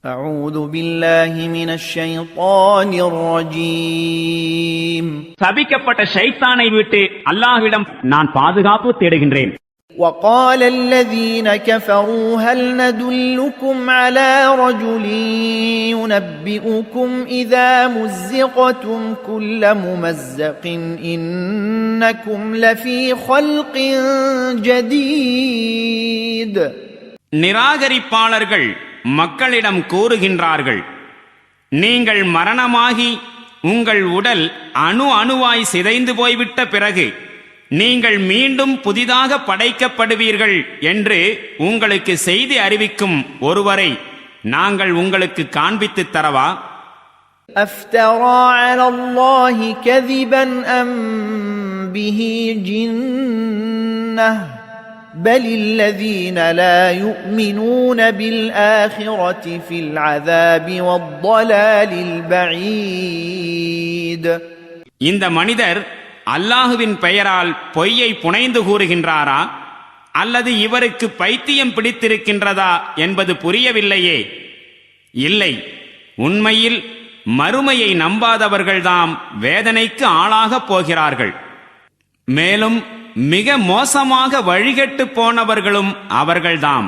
أعوذ بالله من الشيطان الرجيم சபிக்கப்பட்ட ஷைத்தானை விட்டு அல்லாஹ்விடம் நான் பாதுகாப்பு தேடுகின்றேன். وقال الذين كفروا هل ندلكم على رجل ينبئكم إذا مزقتم كل ممزق إنكم لفي خلق جديد. நிராகரிப்பாளர்கள் மக்களிடம் கூறுகின்றார்கள், நீங்கள் மரணமாகி உங்கள் உடல் அணு அணுவாய் சிதைந்து போய்விட்ட பிறகு நீங்கள் மீண்டும் புதிதாக படைக்கப்படுவீர்கள் என்று உங்களுக்கு செய்தி அறிவிக்கும் ஒருவரை நாங்கள் உங்களுக்கு காண்பித்துத் தரவா? أفترى على الله كذبا أم به جنة بل الذين لا يؤمنون بالآخرة في العذاب والضلال البعيد. இந்த மனிதர் அல்லாஹுவின் பெயரால் பொய்யை புனைந்து கூறுகின்றாரா அல்லது இவருக்கு பைத்தியம் பிடித்திருக்கின்றதா என்பது புரியவில்லையே. இல்லை, உண்மையில் மறுமையை நம்பாதவர்கள்தாம் வேதனைக்கு ஆளாகப் போகிறார்கள். மேலும் மிக மோசமாக வழிகெட்டு போனவர்களும் அவர்கள்தாம்.